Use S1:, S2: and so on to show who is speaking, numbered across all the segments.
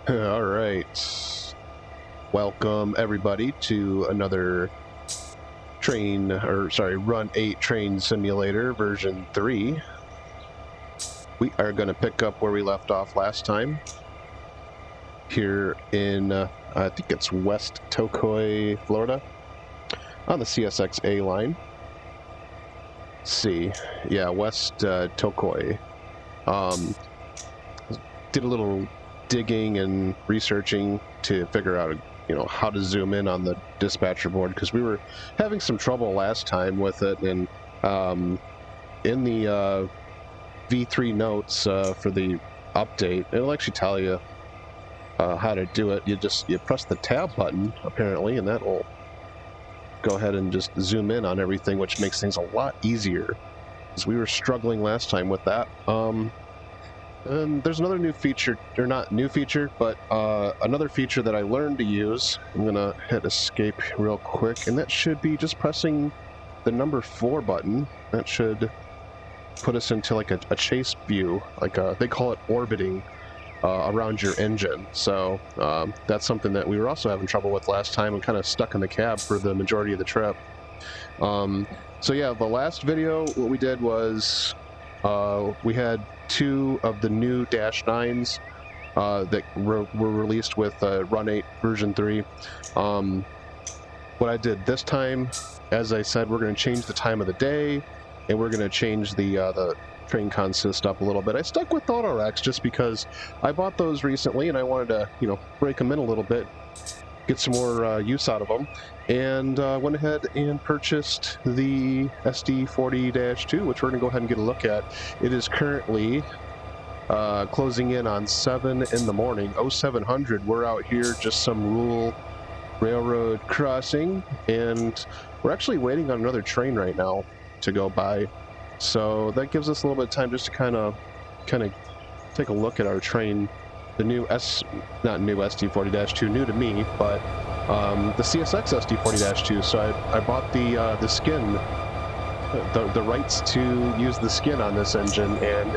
S1: All right. Welcome everybody to another Run 8 Train Simulator version 3. We are going to pick up where we left off last time. Here in, I think it's West Tokoi, Florida, on the CSX A line. Let's see. Yeah, West Tokoi. Did a little digging and researching to figure out, how to zoom in on the dispatcher board, because we were having some trouble last time with it. And in the V3 notes for the update, it'll actually tell you how to do it. You press the tab button, apparently, and that will go ahead and just zoom in on everything, which makes things a lot easier, because we were struggling last time with that. And there's another new feature, or not new feature, but another feature that I learned to use. I'm going to hit escape real quick, and that should be just pressing the number 4 button. That should put us into like a chase view, like they call it orbiting around your engine. So that's something that we were also having trouble with last time and kind of stuck in the cab for the majority of the trip. So yeah, the last video, what we did was we had 2 of the new Dash 9s that were released with Run 8 version 3. What I did this time, as I said, we're going to change the time of the day, and we're going to change the train consist up a little bit. I stuck with Autorex just because I bought those recently, and I wanted to, break them in a little bit, get some more use out of them, and went ahead and purchased the SD40-2, which we're going to go ahead and get a look at. It is currently closing in on 7 in the morning, 0700. We're out here, just some rural railroad crossing, and we're actually waiting on another train right now to go by. So that gives us a little bit of time just to kind of take a look at our train. The new not new SD40-2, new to me, but the CSX SD40-2. So I bought the skin, the rights to use the skin on this engine, and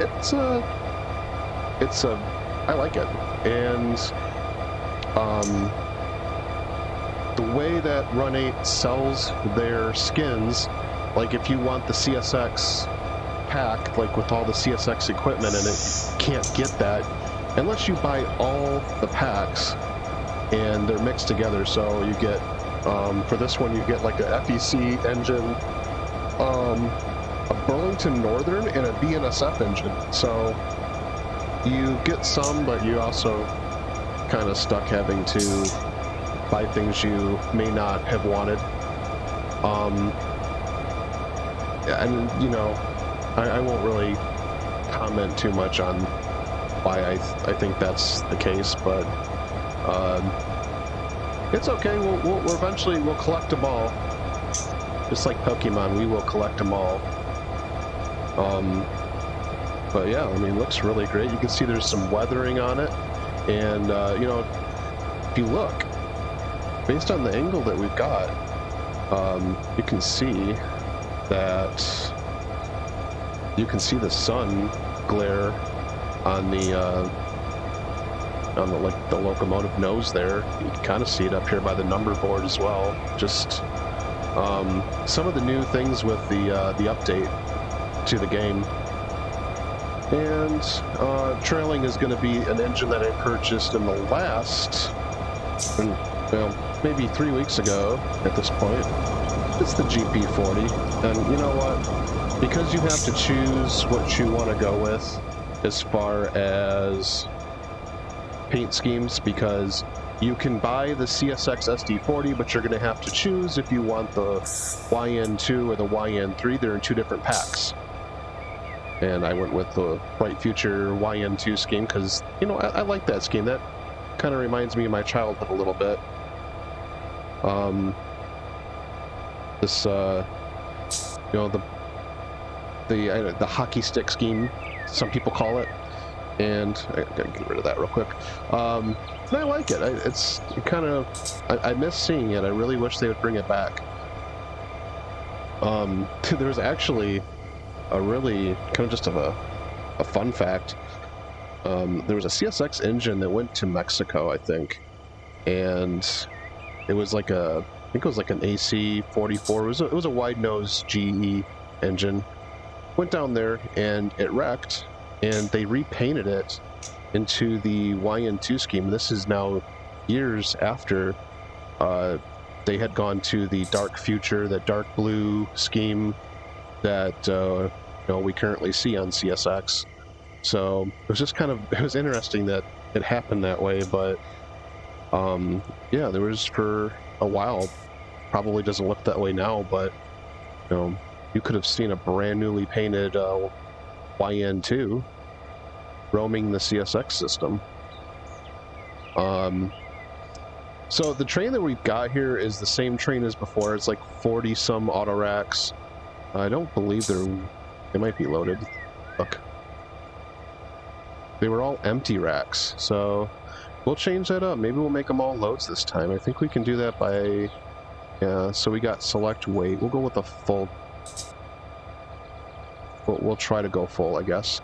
S1: I like it. And the way that Run 8 sells their skins, like if you want the CSX pack, like with all the CSX equipment in it, you can't get that unless you buy all the packs, and they're mixed together. So you get, for this one, you get like a FEC engine, a Burlington Northern, and a BNSF engine. So you get some, but you also kind of stuck having to buy things you may not have wanted. And, I won't really comment too much on why I think that's the case, but it's okay. We'll eventually collect them all, just like Pokemon. We will collect them all. But yeah, I mean, it looks really great. You can see there's some weathering on it, and if you look, based on the angle that we've got, you can see that the sun glare on the locomotive nose there. You can kind of see it up here by the number board as well. Just some of the new things with the update to the game. And trailing is going to be an engine that I purchased in the last, maybe 3 weeks ago at this point. It's the GP40, and you know what? Because you have to choose what you want to go with as far as paint schemes, because you can buy the CSX SD40, but you're going to have to choose if you want the YN2 or the YN3. They're in 2 different packs. And I went with the Bright Future YN2 scheme because, I like that scheme. That kind of reminds me of my childhood a little bit. The hockey stick scheme, some people call it, and I gotta get rid of that real quick. And I like it. I miss seeing it. I really wish they would bring it back. There's actually a really kind of just of a fun fact. there was a CSX engine that went to Mexico, I think, and it was like I think it was like an SD40-2. It was a wide nose GE engine. Went down there and it wrecked, and they repainted it into the YN2 scheme. This is now years after they had gone to the dark future, that dark blue scheme that we currently see on CSX. So it was just it was interesting that it happened that way. But yeah, there was for a while. Probably doesn't look that way now, but you could have seen a brand newly painted YN2 roaming the CSX system. So the train that we've got here is the same train as before. It's like 40 some auto racks. I don't believe they might be loaded. Look, they were all empty racks, so we'll change that up. Maybe we'll make them all loads this time. I think we can do that by, yeah, so we got select weight. We'll go with the full. We'll try to go full, I guess.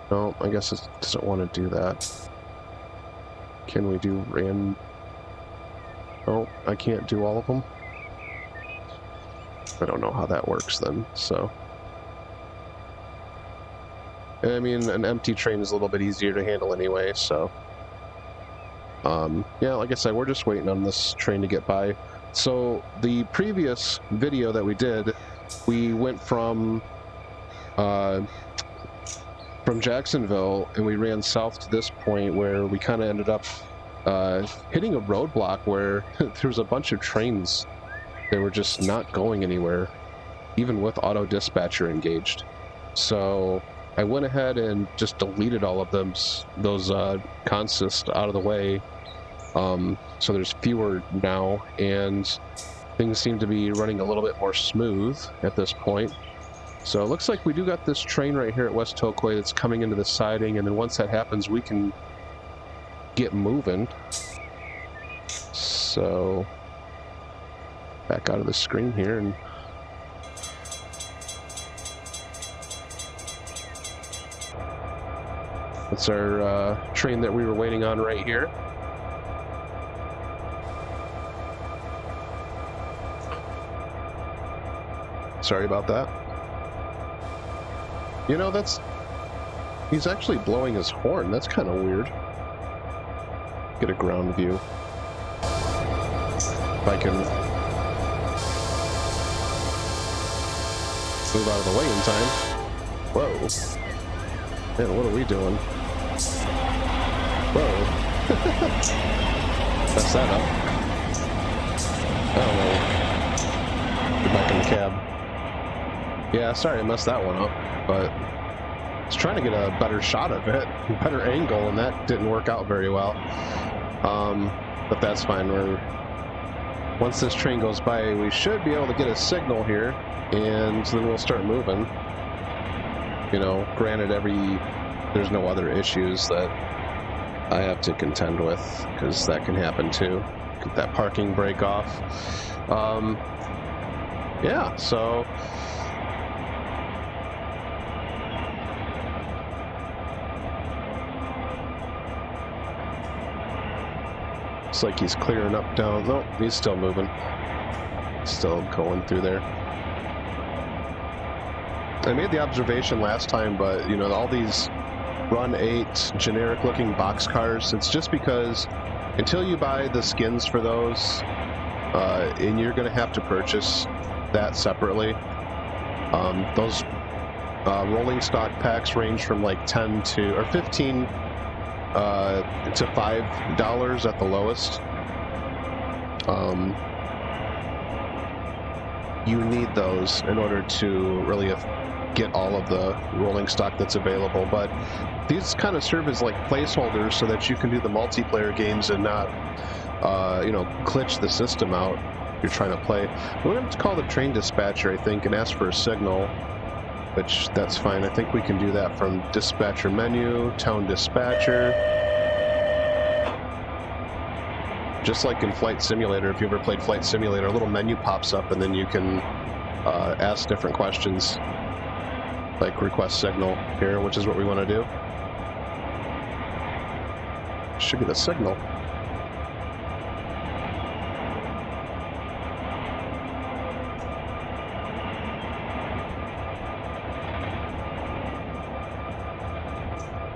S1: No, I guess it doesn't want to do that. Can we do random? Oh, I can't do all of them. I don't know how that works then, so. I mean, an empty train is a little bit easier to handle anyway, so. Yeah, like I said, we're just waiting on this train to get by. So, the previous video that we did, we went from Jacksonville, and we ran south to this point where we kind of ended up hitting a roadblock where there was a bunch of trains that were just not going anywhere, even with auto dispatcher engaged. So I went ahead and just deleted all of those consists out of the way. So there's fewer now, and things seem to be running a little bit more smooth at this point. So it looks like we do got this train right here at West Tokwe that's coming into the siding, and then once that happens, we can get moving. So back out of the screen here, and that's our train that we were waiting on right here. Sorry about that. You know, he's actually blowing his horn. That's kind of weird. Get a ground view. If I can move out of the way in time. Whoa. Man, what are we doing? Whoa. Mess that up. Oh, get back in the cab. Yeah, sorry I messed that one up, but I was trying to get a better shot of it, better angle, and that didn't work out very well. But that's fine. Once this train goes by, we should be able to get a signal here, and then we'll start moving. You know, granted, there's no other issues that I have to contend with, because that can happen too. Get that parking brake off. Yeah, so looks like he's clearing up down. No, he's still moving. Still going through there. I made the observation last time, but you know, all these Run 8 generic looking box cars, it's just because until you buy the skins for those, and you're going to have to purchase that separately. Those rolling stock packs range from like 10 to or 15 to $5 at the lowest. You need those in order to really get all of the rolling stock that's available, but these kind of serve as like placeholders so that you can do the multiplayer games and not glitch the system out you're trying to play. We're going to call the train dispatcher, I think, and ask for a signal, which that's fine. I think we can do that from dispatcher menu, tone dispatcher. Just like in Flight Simulator, if you ever played Flight Simulator, a little menu pops up and then you can ask different questions, like request signal here, which is what we want to do. should get a signal.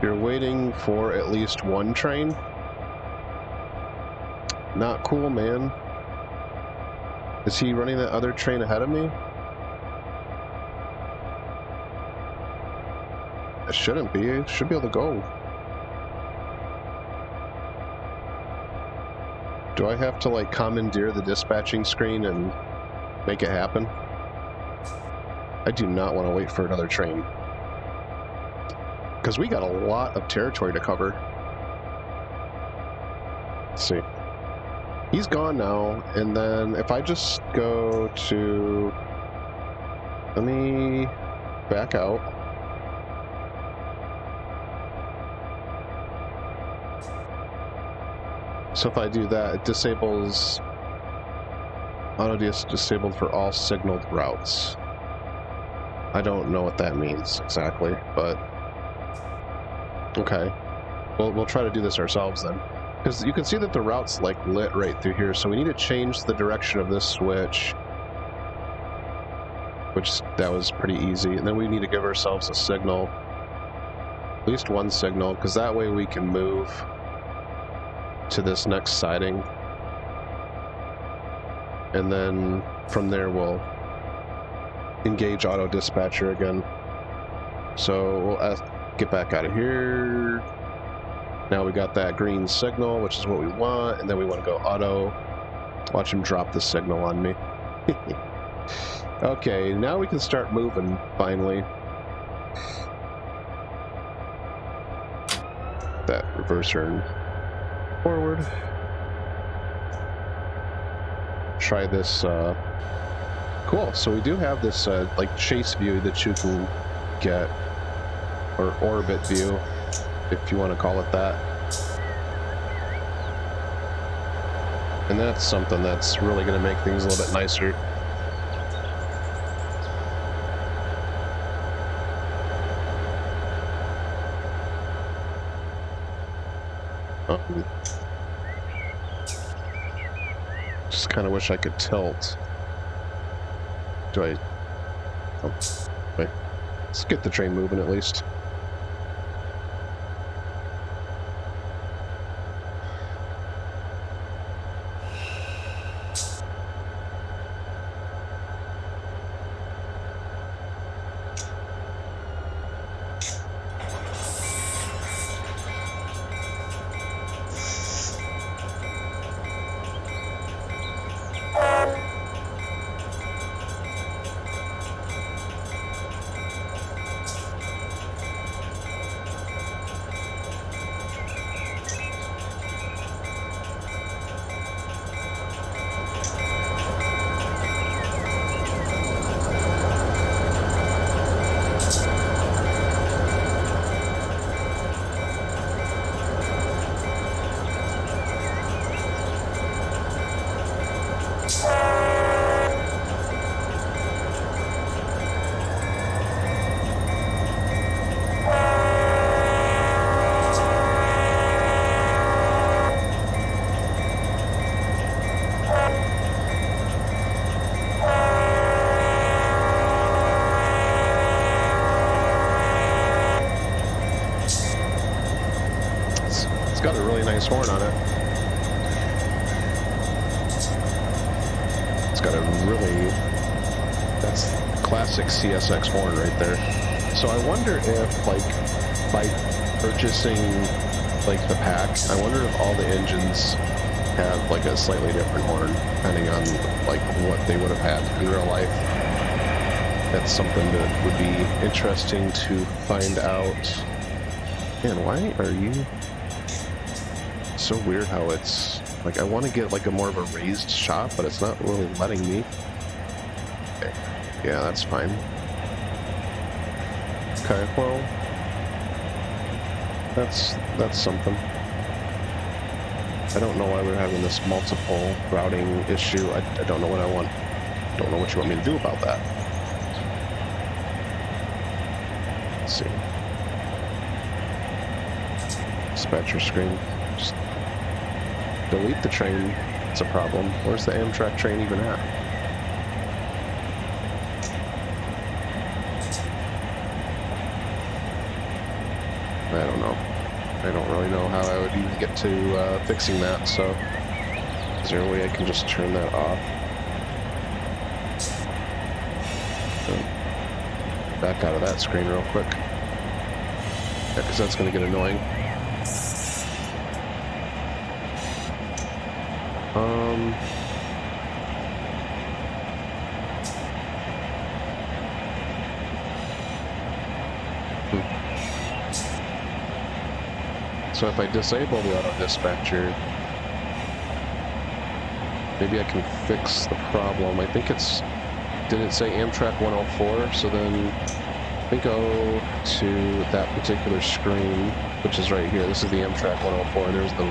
S1: You're waiting for at least one train? Not cool, man. Is he running that other train ahead of me? It shouldn't be. It should be able to go. Do I have to, like, commandeer the dispatching screen and make it happen? I do not want to wait for another train. Because we got a lot of territory to cover. Let's see. He's gone now, and then if I just go to... Let me back out. So if I do that, it disables... Auto disabled for all signaled routes. I don't know what that means exactly, but... Okay. We'll try to do this ourselves then. Because you can see that the route's like lit right through here, so we need to change the direction of this switch. Which, that was pretty easy. And then we need to give ourselves a signal. At least one signal, because that way we can move to this next siding. And then from there we'll engage auto dispatcher again. So we'll get back out of here. Now we got that green signal, which is what we want, and then we want to go auto. Watch him drop the signal on me. Okay, now we can start moving, finally. That reverser and forward. Try this, cool, so we do have this, like, chase view that you can get, or orbit view, if you want to call it that. And that's something that's really going to make things a little bit nicer. Just kind of wish I could tilt. Do I... Oh, wait. Let's get the train moving at least. Got a really nice horn on it. It's got a really... That's classic CSX horn right there. So I wonder if, like, by purchasing, like, the pack, I wonder if all the engines have, like, a slightly different horn, depending on, like, what they would have had in real life. That's something that would be interesting to find out. Man, why are you... So weird how it's like I want to get like a more of a raised shot, but it's not really letting me. Okay. Yeah, that's fine. Okay, well, that's something. I don't know why we're having this multiple routing issue. I don't know what I want. Don't know what you want me to do about that. Let's see. Dispatcher screen. Just delete the train, it's a problem. Where's the Amtrak train even at? I don't know. I don't really know how I would even get to fixing that, so is there a way I can just turn that off? Back out of that screen real quick. Yeah, because that's going to get annoying. So if I disable the auto dispatcher, maybe I can fix the problem. I think it's, did it say Amtrak 104? So then I think go to that particular screen, which is right here. This is the Amtrak 104, and there's the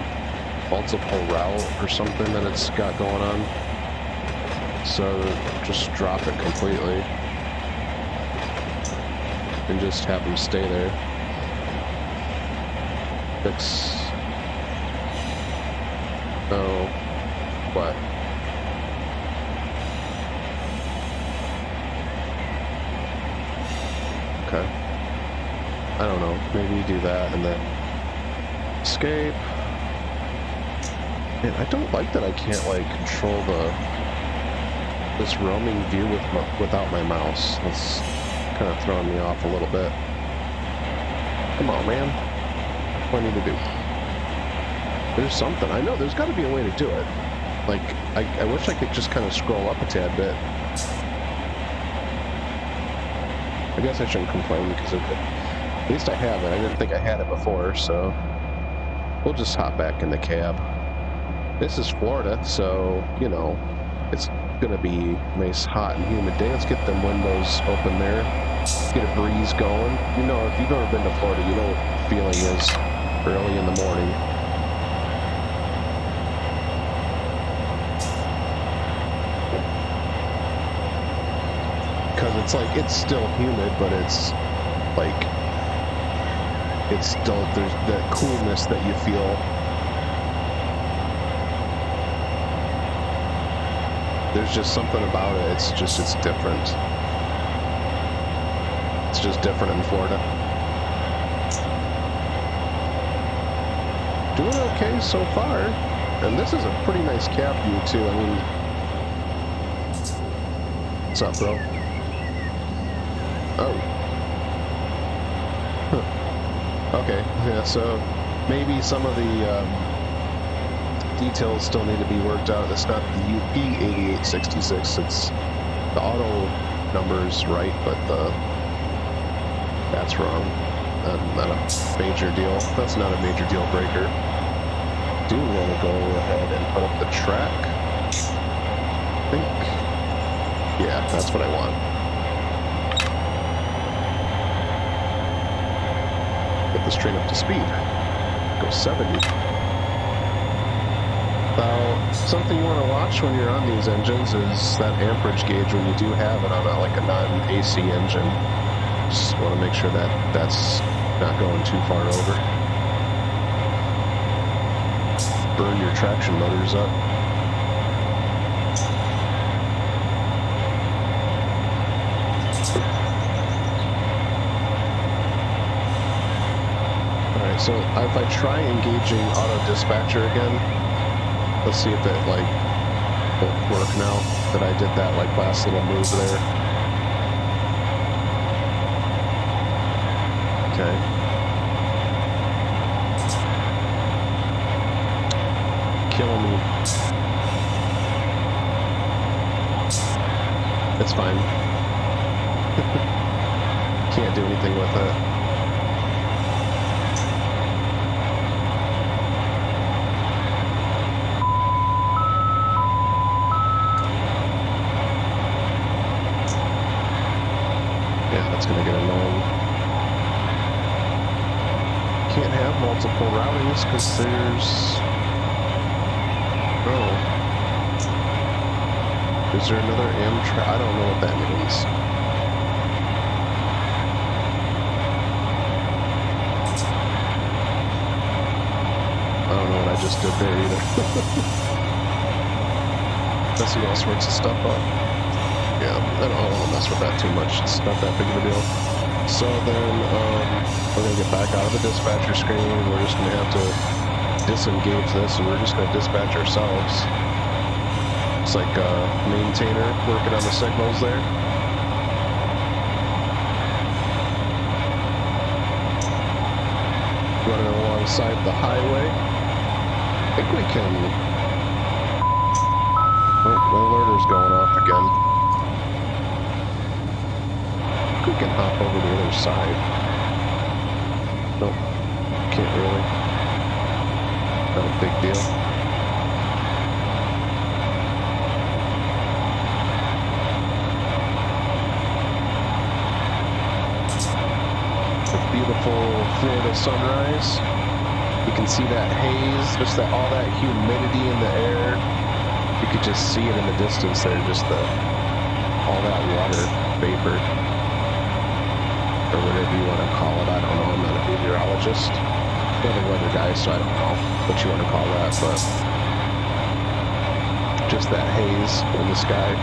S1: multiple route or something that it's got going on. So just drop it completely and just have them stay there. Fix. Oh, what? Okay. I don't know. Maybe do that and then escape. And I don't like that I can't like control this roaming view without my mouse. That's kind of throwing me off a little bit. Come on, man. What do I need to do? There's something. I know there's got to be a way to do it. Like, I wish I could just kind of scroll up a tad bit. I guess I shouldn't complain because at least I have it. I didn't think I had it before, so we'll just hop back in the cab. This is Florida, so, you know, it's gonna be a nice, hot and humid day. Let's get them windows open there. Get a breeze going. You know, if you've ever been to Florida, you know what the feeling is early in the morning. Because it's like, it's still humid, but it's like, it's still, there's that coolness that you feel. There's just something about it. It's different. It's just different in Florida. Doing okay so far. And this is a pretty nice cab view too. I mean, what's up, bro? Oh. Huh. Okay. Yeah, so maybe some of the details still need to be worked out. It's not the UP 8866. It's the auto numbers right, but that's wrong. Not a major deal. That's not a major deal breaker. Do want to go ahead and put up the track. I think, yeah, that's what I want. Get this train up to speed. Go 70. Now, something you want to watch when you're on these engines is that amperage gauge when you do have it on like a non-AC engine. Just want to make sure that that's not going too far over. Burn your traction motors up. Alright, so if I try engaging auto dispatcher again, let's see if it like will work now that I did that like last little move there. Okay. Killing me. It's fine. Can't do anything with it. That's going to get annoying. Can't have multiple routings because there's... Oh. Is there another Amtrak? I don't know what that means. I don't know what I just did there either. Messing all sorts of stuff up. Yeah, I don't want to mess with that too much. It's not that big of a deal. So then we're going to get back out of the dispatcher screen. We're just going to have to disengage this, and we're just going to dispatch ourselves. It's like a maintainer working on the signals there. Running alongside the highway. I think we can... Oh, my alerter's going off again. We can hop over the other side. Nope, can't really. Not a big deal. A beautiful Florida sunrise. You can see that haze, just that all that humidity in the air. You could just see it in the distance there, just all that water vapor. Or whatever you want to call it. I don't know. I'm not a meteorologist. I'm not a weather guy, so I don't know what you want to call that, but just that haze in the sky.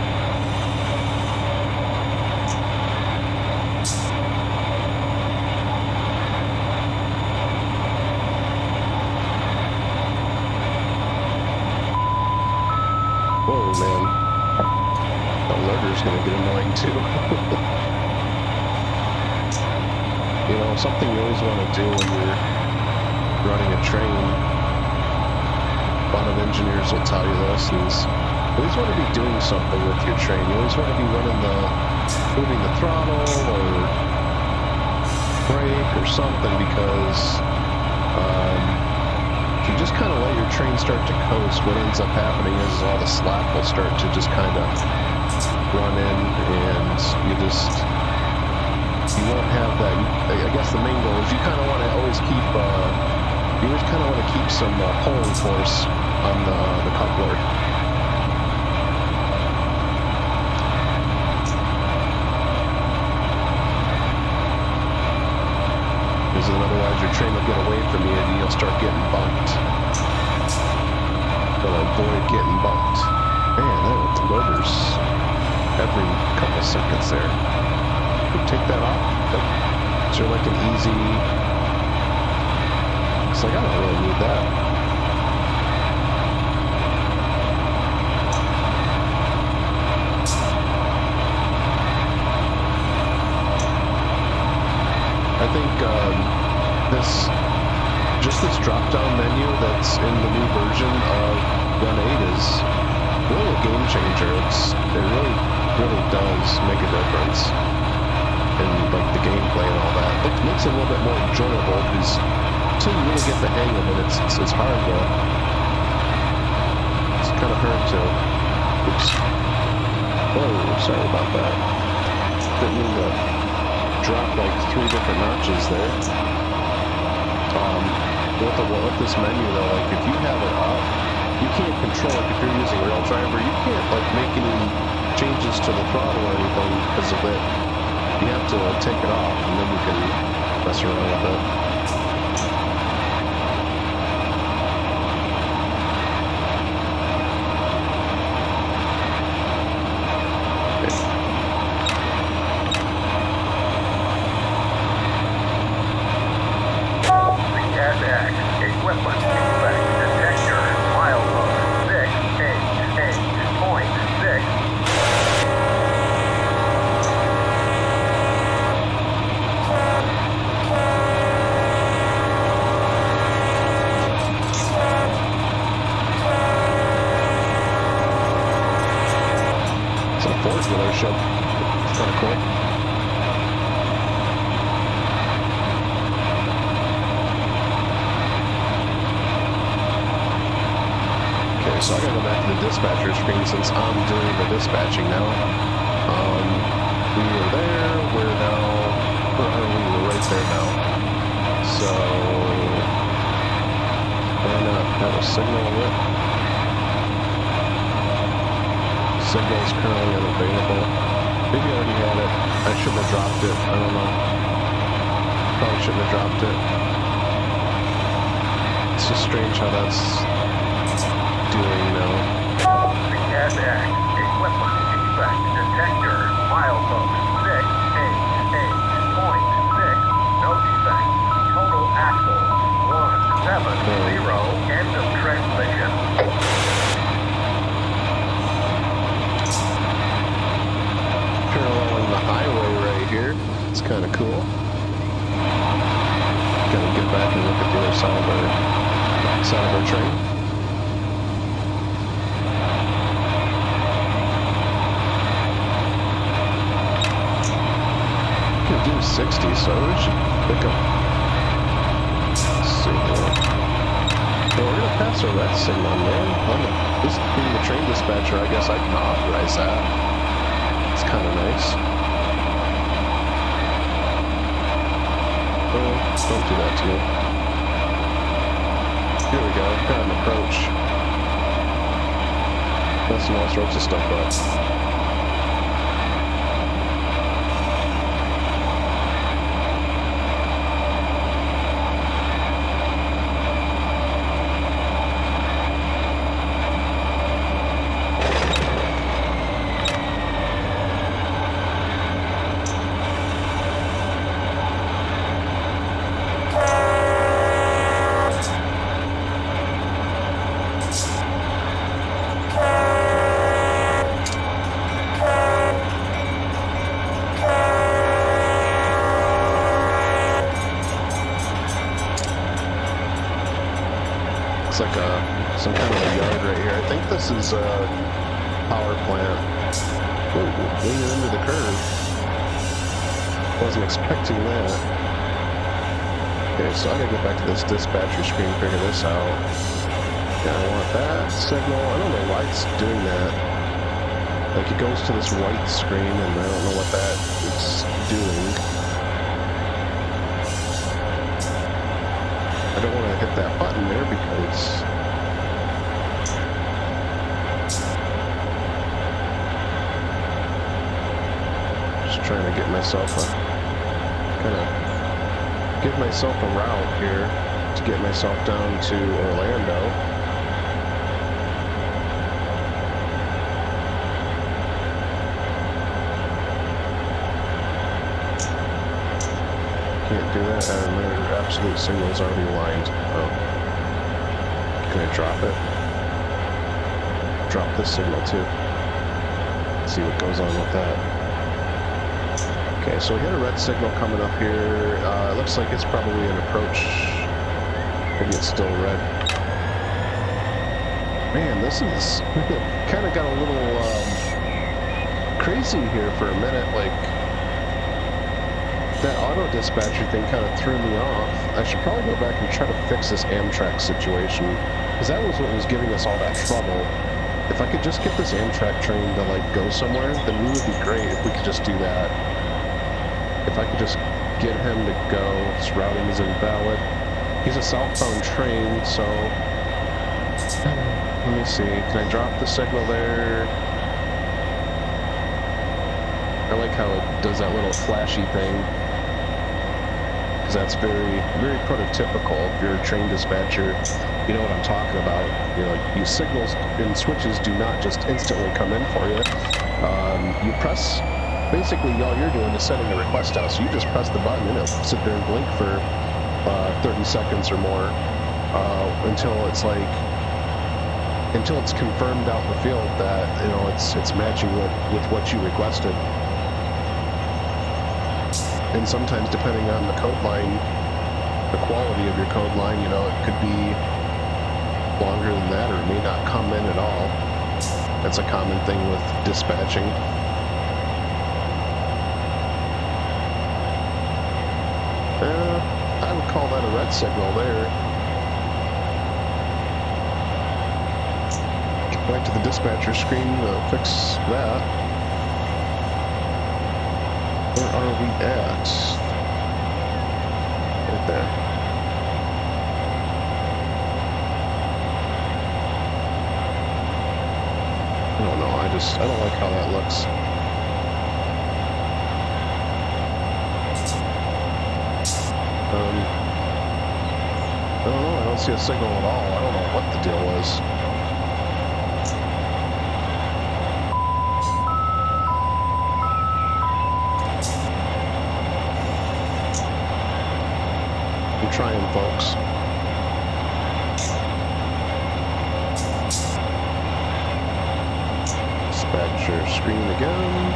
S1: Whoa, man. The alerter's going to get annoying, too. You know, something you always want to do when you're running a train, a lot of engineers will tell you this, is you always want to be doing something with your train. You always want to be moving the throttle or brake or something, because if you just kind of let your train start to coast, what ends up happening is all the slack will start to just kind of run in, and you won't have that. I guess the main goal is you kind of want to always keep, some pulling force on the coupler. Because otherwise your train will get away from you and you'll start getting bumped. You'll avoid getting bumped. Man, that loader's every couple seconds there. Take that off. Is there like an easy... It's like, I don't really need that. I think this drop-down menu that's in the new version of Run 8 is really a game changer. It really does make a difference. And like the gameplay and all that. It makes it a little bit more enjoyable, because until you really get the hang of it, it's hard to... It's kind of hard to... Oops. Whoa, sorry about that. Didn't mean to drop like 3 different notches there. With this menu though, like if you have it up, you can't control it. If you're using Rail Driver, you can't like make any changes to the throttle or anything because of it. You have to take it off, and then you can mess around with it.
S2: CSX equipment inspect detector milestone 688.6.
S1: Dealership. It's kind of cool. Okay, so I gotta go back to the dispatcher screen since I'm doing the dispatching now. We were there, we're right there now. So, why not have a signal lit? Signal is currently unavailable. Maybe I already had it. I shouldn't have dropped it. I don't know. Probably shouldn't have dropped it. it's just strange how that's doing now.
S2: CSX, equipment defect detector, milepost 688.6, no defect. Total axle 170, end of transmission.
S1: Paralleling the highway right here. It's kind of cool. Gotta get back and look at the other side of our train. Can do 60, so we should pick up. Let's see here. Well, we're gonna pass a red signal, man. This being the train dispatcher, I guess I can authorize that. It's kind of nice. Don't do that to me. Here we go. Got an approach. Messing all sorts of stuff up. Looks like some kind of a yard right here. I think this is a power plant. Ooh, leaning into the curve. Wasn't expecting that. Okay, so I gotta get back to this dispatcher screen, figure this out. Yeah, I want that signal. I don't know why it's doing that. Like, it goes to this white screen, and I don't know what that is doing. I don't want to hit that button there because just trying to get myself give myself a route here to get myself down to Orlando. Can't do that, and their absolute signal is already aligned. Oh. Can I drop it? Drop this signal too. Let's see what goes on with that. Okay, so we got a red signal coming up here. It looks like it's probably an approach. Maybe it's still red. Man, this is kind of got a little crazy here for a minute. Like, that auto dispatcher thing kind of threw me off. I should probably go back and try to fix this Amtrak situation, because that was what was giving us all that trouble. If I could just get this Amtrak train to like go somewhere, then we would be great if we could just do that. If I could just get him to go, his routing is invalid. He's a southbound train, so let me see. Can I drop the signal there? I like how it does that little flashy thing, because that's very, very prototypical. If you're a train dispatcher, you know what I'm talking about. You know, you signals and switches do not just instantly come in for you. You press, basically all you're doing is sending a request out. So you just press the button and it'll sit there and blink for 30 seconds or more until it's confirmed out in the field that, you know, it's matching with what you requested. And sometimes, depending on the code line, the quality of your code line, you know, it could be longer than that, or it may not come in at all. That's a common thing with dispatching. I would call that a red signal there. Get back to the dispatcher screen to fix that. Where are we at? Right there. I don't know, I don't like how that looks. I don't know, I don't see a signal at all. I don't know what the deal was. I'm trying, folks. Dispatcher screen again.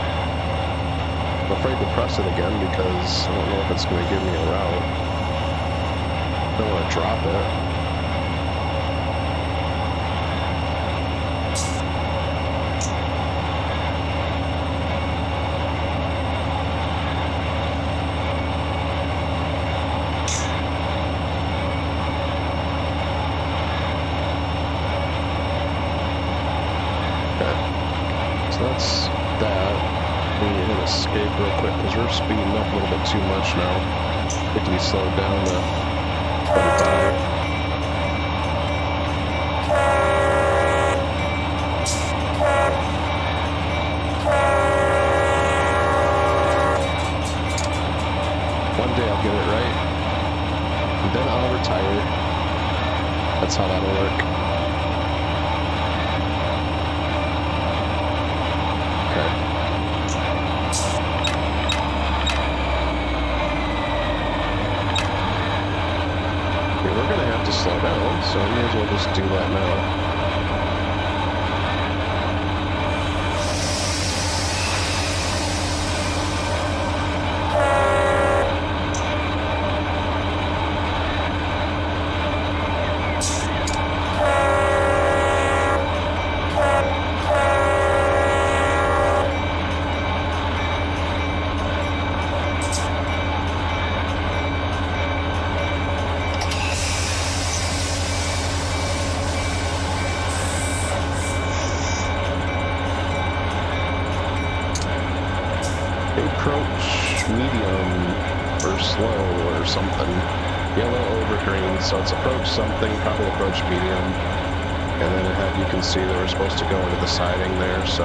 S1: I'm afraid to press it again because I don't know if it's going to give me a route. I don't want to drop it. So that's that. We need to escape real quick because we're speeding up a little bit too much now. Need to be slowed down to 25. One day I'll get it right, and then I'll retire. That's how that'll work. We're gonna have to slow down, so we may as well just do that now. Approach medium or slow or something. Yellow over green, so it's approach something, probably approach medium. And then ahead you can see that we're supposed to go into the siding there, so.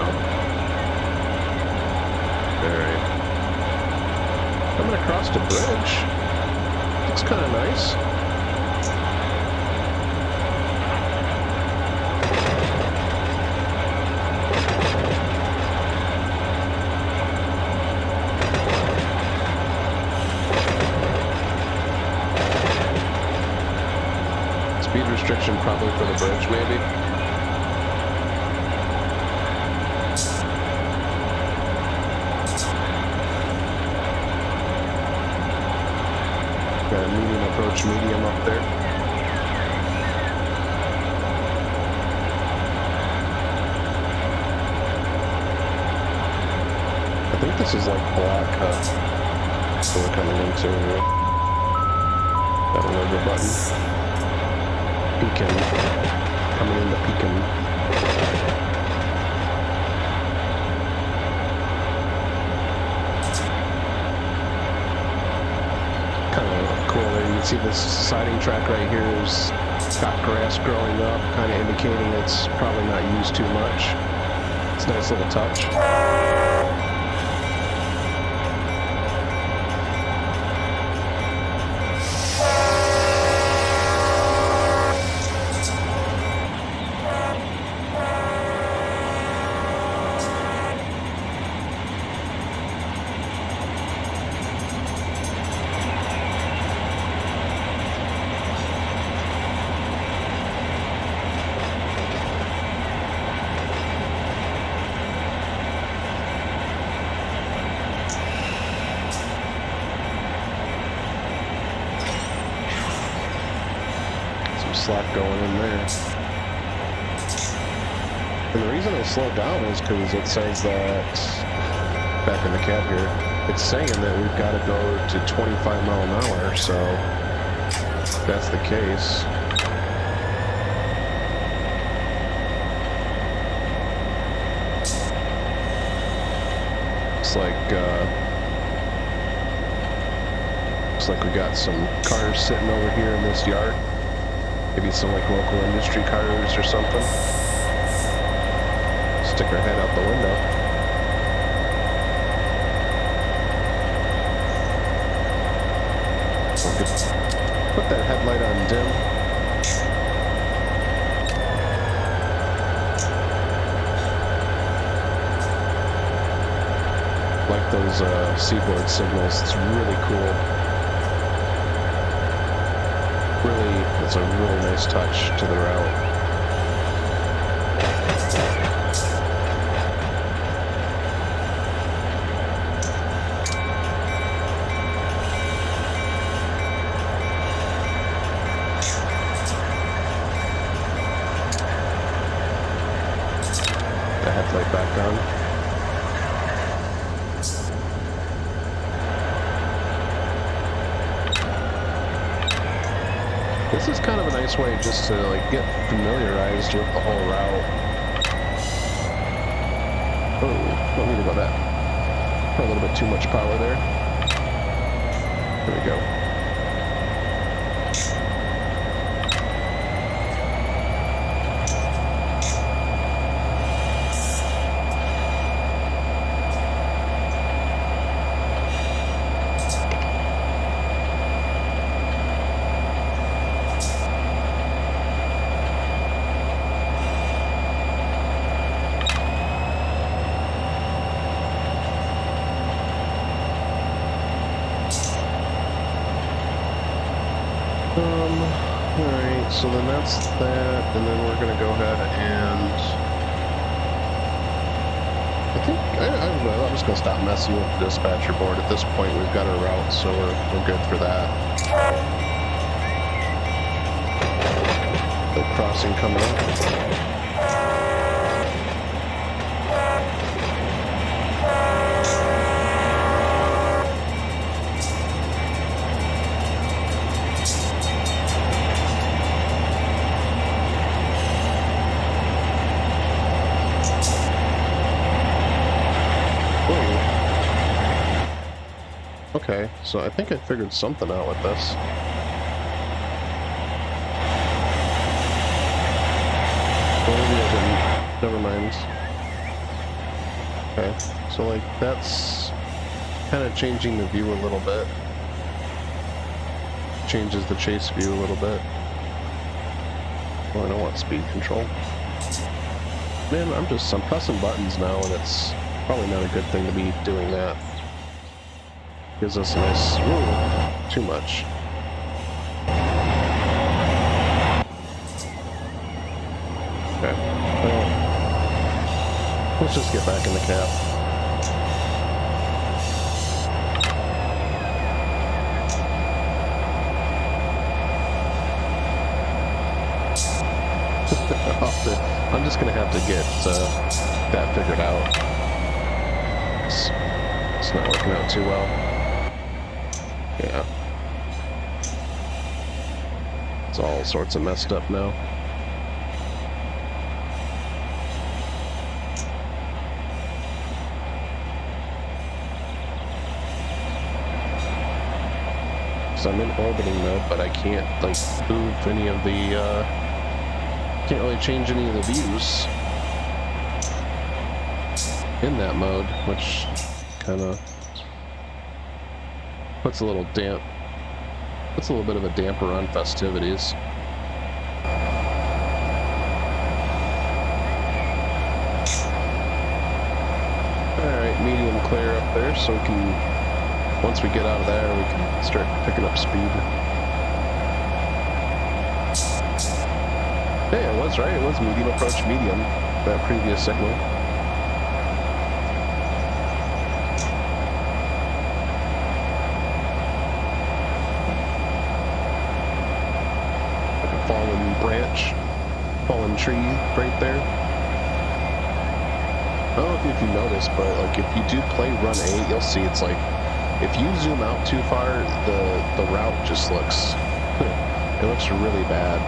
S1: Alright. I'm gonna cross the bridge. Looks kinda nice. Speed restriction probably for the bridge, maybe. Got a medium approach, medium up there. I think this is like Black Hut. So we're coming into here. Got a logo button. Pekin. Coming into Pekin. Kind of cool there. You can see this siding track right here is got grass growing up, kind of indicating it's probably not used too much. It's a nice little touch. Slack going in there. And the reason I slowed down is because it says that, back in the cab here, it's saying that we've got to go to 25 mile an hour, so if that's the case. Looks like we got some cars sitting over here in this yard. Maybe some like local industry cars or something. Stick our head out the window. So we could put that headlight on dim. Like those seaboard signals. It's really cool. Really, it's a really nice touch to the route. The headlight back on. This is kind of a nice way just to like get familiarized with the whole route. Oh, don't need to go that. Put a little bit too much power there. There we go. Alright, so then that's that, and then we're gonna go ahead and I think I'm just gonna stop messing with the dispatcher board. At this point we've got our route, so we're good for that. The crossing coming up. Okay, so I think I figured something out with this. Maybe I didn't. Never mind. Okay, so like that's kind of changing the view a little bit. Changes the chase view a little bit. Oh, I don't want speed control. Man, I'm pressing buttons now, and it's probably not a good thing to be doing that. Gives us a nice, ooh, too much. Okay, well, let's just get back in the cab. I'm just gonna have to get that figured out. It's not working out too well. Yeah. It's all sorts of messed up now. So I'm in orbiting mode, but I can't like move any of the can't really change any of the views in that mode, which kind of puts a little bit of a damper on festivities. Alright, medium clear up there, so we can, once we get out of there, we can start picking up speed. Hey, it was right, it was medium approach medium, that previous signal. Fallen tree right there. I don't know if you noticed, but like if you do play run 8, you'll see it's like if you zoom out too far, the route just looks it looks really bad.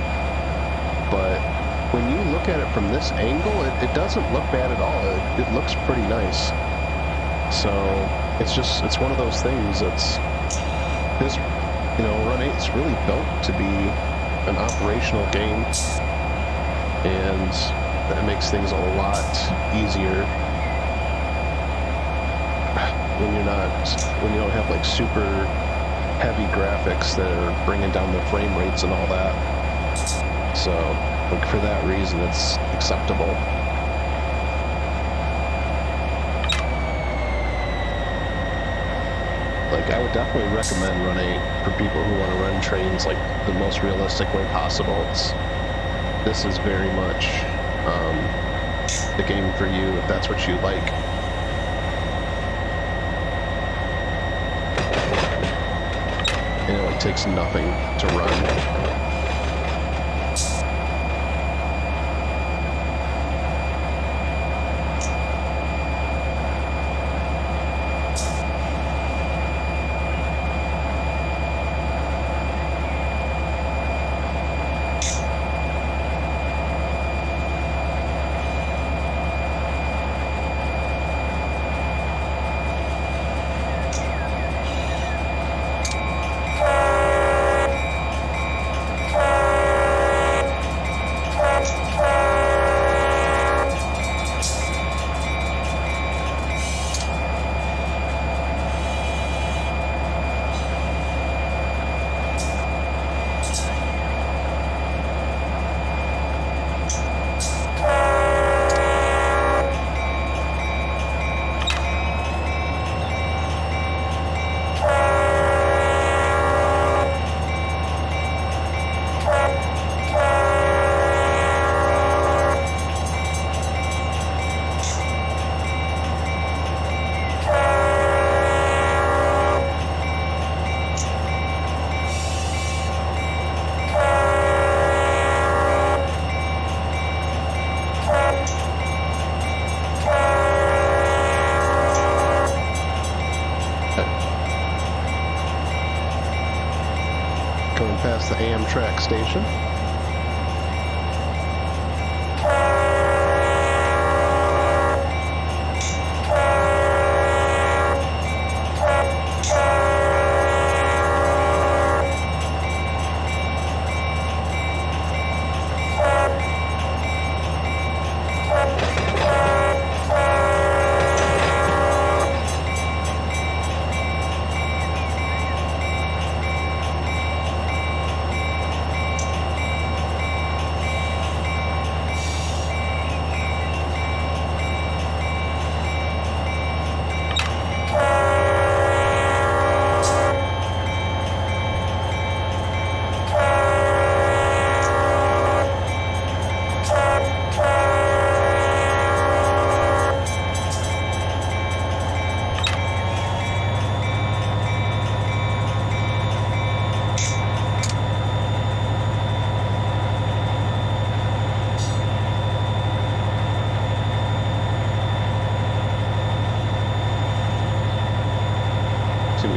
S1: But when you look at it from this angle, it doesn't look bad at all. It looks pretty nice. So it's one of those things that's this, you know, run 8 is really built to be an operational game, and that makes things a lot easier when you don't have like super heavy graphics that are bringing down the frame rates and all that. So, like, for that reason, it's acceptable. Like, I would definitely recommend running for people who want to run trains like the most realistic way possible. This is very much the game for you if that's what you like. And it like takes nothing to run. Going past the Amtrak station.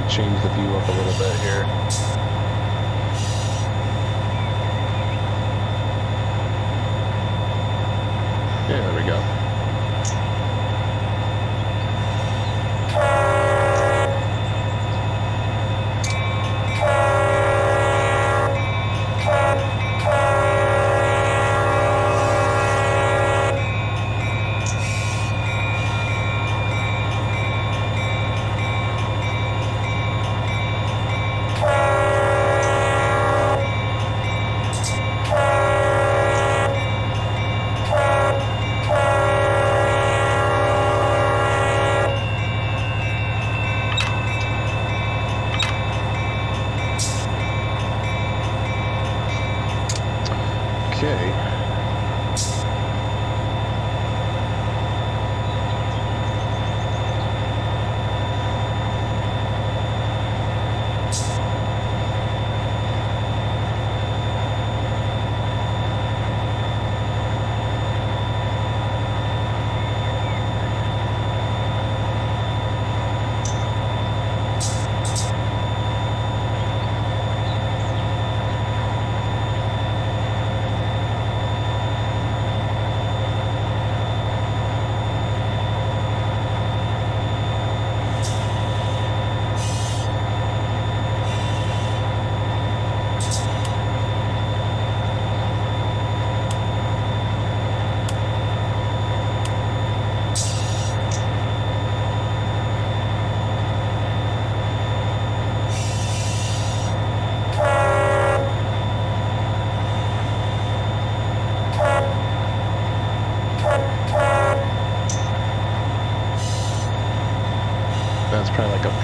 S1: Change the view up a little bit here. Yeah, there we go. Okay.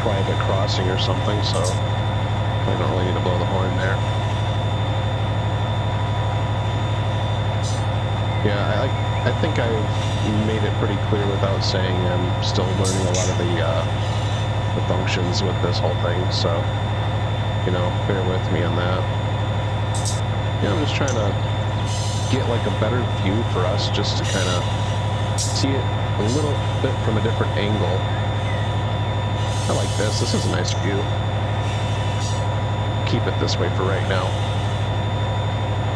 S1: private crossing or something, so I don't really need to blow the horn there. Yeah, I think I've made it pretty clear without saying I'm still learning a lot of the functions with this whole thing, so, you know, bear with me on that. Yeah, I'm just trying to get like a better view for us, just to kind of see it a little bit from a different angle. I like this. This is a nice view. Keep it this way for right now.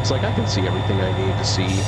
S1: It's like I can see everything I need to see.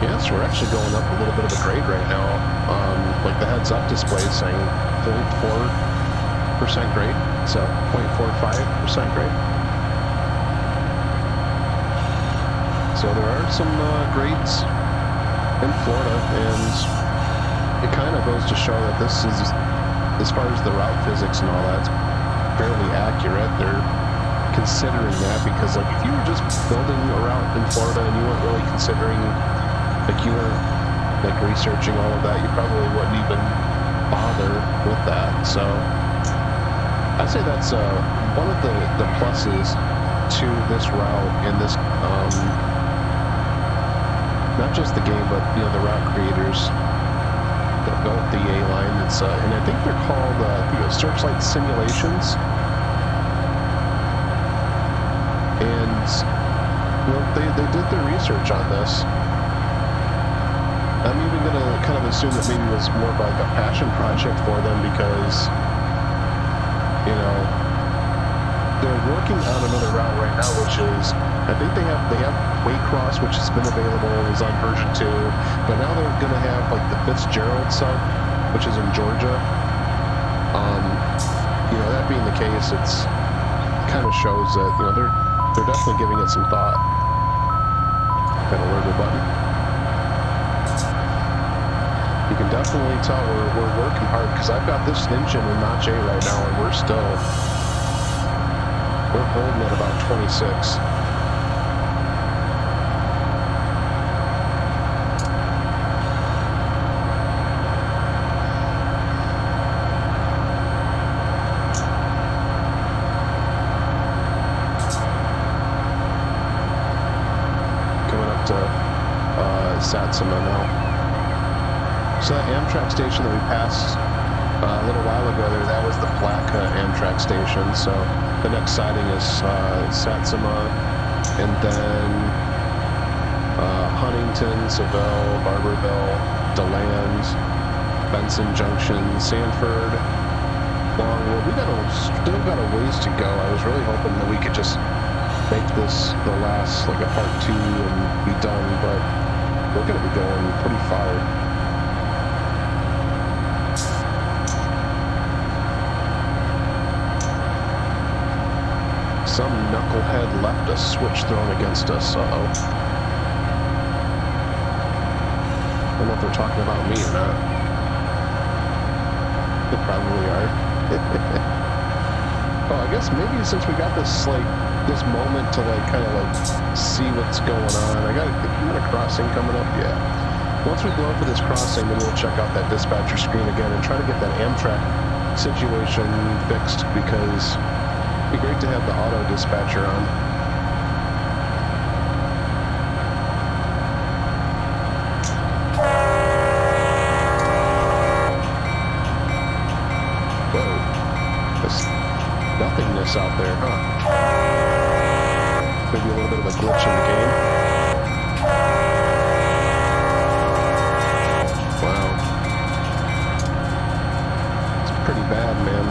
S1: Yes, we're actually going up a little bit of a grade right now. Like the heads-up display is saying 0.4% grade, so 0.45% grade. So there are some grades in Florida, and it kind of goes to show that this is, as far as the route physics and all that, fairly accurate. They're considering that, because like if you were just building a route in Florida and you weren't really considering, like you weren't like researching all of that, you probably wouldn't even bother with that. So I'd say that's one of the pluses to this route, and this not just the game, but you know, the route creators that built the A line. It's and I think they're called Searchlight Simulations, and you know, they did their research on this. I'm even going to kind of assume that maybe it was more of like a passion project for them, because, you know, they're working on another route right now, which is, I think they have Waycross, which has been available, is on version 2, but now they're going to have like the Fitzgerald sub, which is in Georgia. You know, that being the case, it's kind of shows that, you know, they're definitely giving it some thought. Got a alerter button. You can definitely tell we're working hard, because I've got this engine in notch 8 right now, and we're holding at about 26. Coming up to Satsuma now. So that Amtrak station that we passed a little while ago there, that was the Flacca Amtrak station. So the next siding is Satsuma, and then Huntington, Seville, Barberville, DeLand, Benson Junction, Sanford, Longwood. Still got a ways to go. I was really hoping that we could just make this the last, like a part 2 and be done, but we're going to be going pretty far. Some knucklehead left a switch thrown against us. Uh-oh. I don't know if they're talking about me or not. They probably are. Oh, I guess maybe since we got this this moment to kind of see what's going on. I got a crossing coming up. Yeah. Once we blow for this crossing, then we'll check out that dispatcher screen again and try to get that Amtrak situation fixed, because it'd be great to have the auto dispatcher on. Nothingness out there, huh? Maybe a little bit of a glitch in the game. Wow. It's pretty bad, man.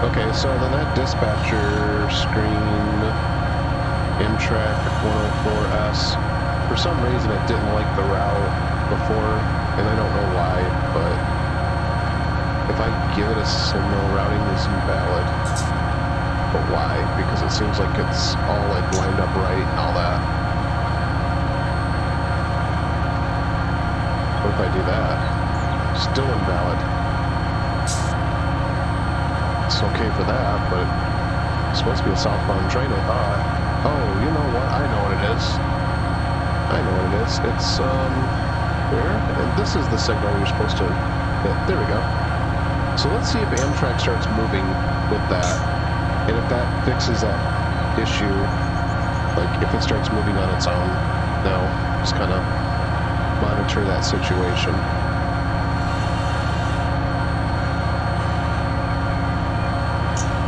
S1: Okay, so then that dispatcher screen, Amtrak 104S, for some reason it didn't like the route before, and I don't know why, but if I give it a signal, routing is invalid. But why? Because it seems like it's all lined up right and all that. What if I do that? Still invalid. It's okay for that, but it's supposed to be a southbound train, I thought. Oh, you know what? I know what it is. I know what it is. It's, here, and this is the signal you're supposed to hit. There we go. So let's see if Amtrak starts moving with that, and if that fixes that issue, if it starts moving on its own. Now, just kind of monitor that situation.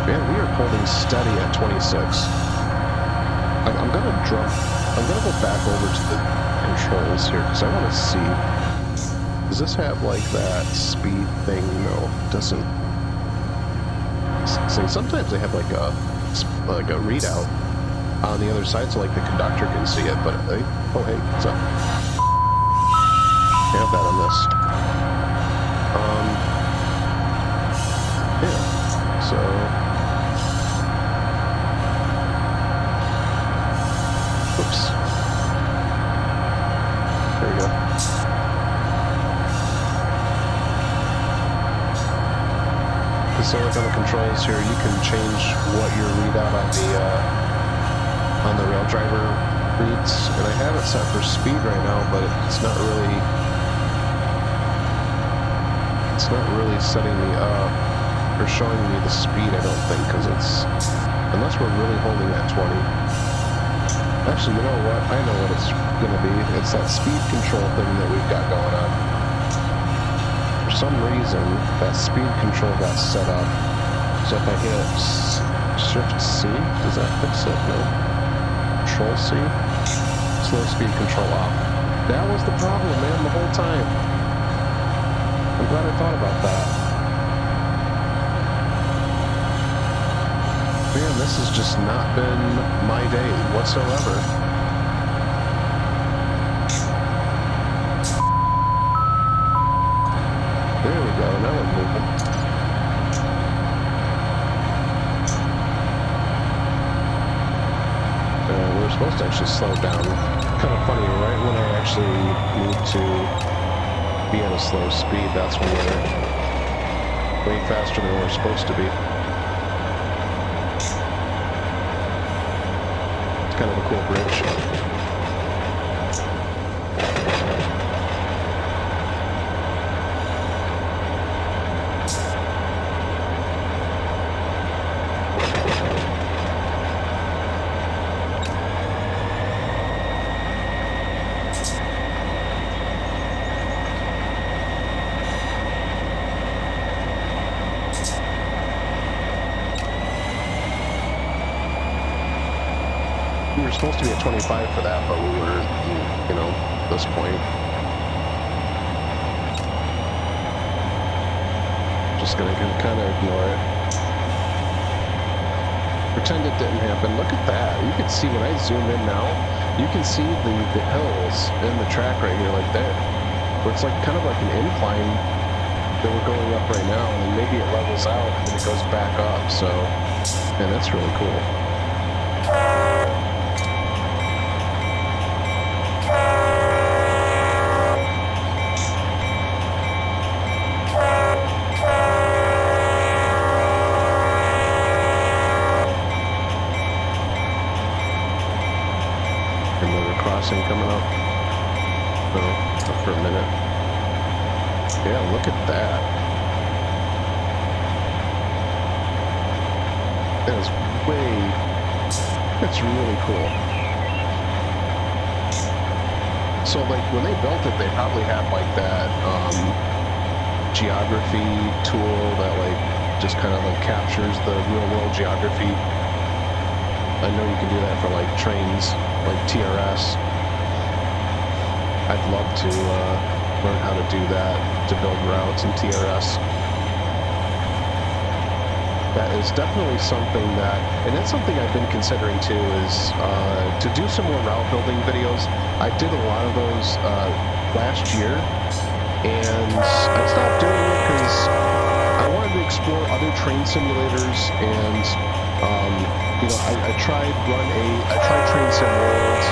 S1: Man, we are holding steady at 26. I'm gonna go back over to the controls here, because I want to see. Does this have that speed thing? No, it doesn't. See, sometimes they have a readout on the other side, so the conductor can see it. But oh hey, what's up? I have that on this. Yeah. So. Oops. There we go. So on the controls here, you can change what your readout on the rail driver reads, and I have it set for speed right now, but it's not really setting me up or showing me the speed, I don't think, because unless we're really holding at 20. Actually, you know what? I know what it's going to be. It's that speed control thing that we've got going on. For some reason, that speed control got set up. So if I hit Shift C, does that fix it? No. Control C. Slow speed control off. That was the problem, man, the whole time. I'm glad I thought about that. Man, this has just not been my day whatsoever. There we go, now we're moving. We're supposed to actually slow down. Kind of funny, right when I actually need to be at a slow speed, that's when we're way faster than we're supposed to be. Kind of a cool bridge. We were supposed to be at 25 for that, but we were, at this point. Just gonna kind of ignore it. Pretend it didn't happen. Look at that. You can see when I zoom in now, you can see the hills in the track right here, there. Where it's kind of like an incline that we're going up right now, and maybe it levels out and then it goes back up. So, man, that's really cool. Another crossing coming up. Oh, for a minute. Yeah, look at that. That's really cool. So like when they built it, they probably had like that geography tool that like just kind of like captures the real world geography. I know you can do that for like trains, like TRS. I'd love to learn how to do that, to build routes in TRS. That is definitely something that, and that's something I've been considering too, is to do some more route building videos. I did a lot of those last year, and I stopped doing it because I wanted to explore other train simulators, and you know, I tried Train Sim World.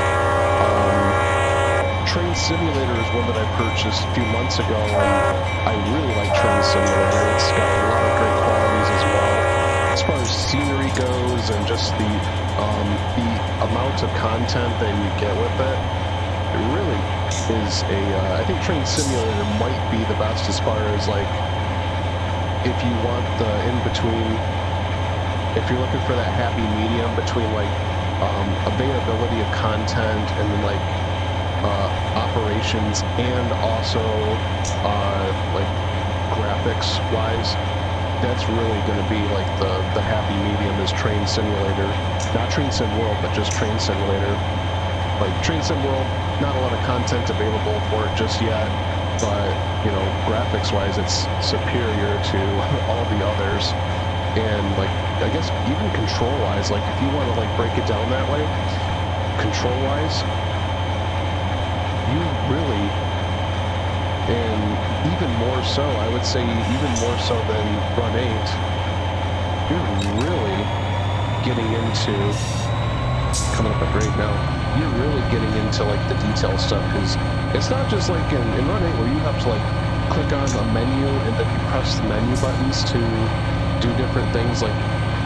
S1: Train Simulator is one that I purchased a few months ago, and I really like Train Simulator. It's got a lot of great qualities as well, as far as scenery goes, and just the amount of content that you get with it. It really is I think Train Simulator might be the best as far as like, if you want the in-between, if you're looking for that happy medium between like availability of content and then like operations, and also like graphics wise, that's really going to be like the happy medium is Train Simulator. Not Train Sim World, but just Train Simulator. Like Train Sim World, not a lot of content available for it just yet, but you know, graphics wise it's superior to all the others. And like, I guess even control wise, like if you want to like break it down that way, control wise, you really, and even more so, I would say even more so than Run 8, you're really getting into, coming up at grade now, you're really getting into like the detail stuff, because it's not just like in Run 8 where you have to like click on a menu and then you press the menu buttons to do different things. Like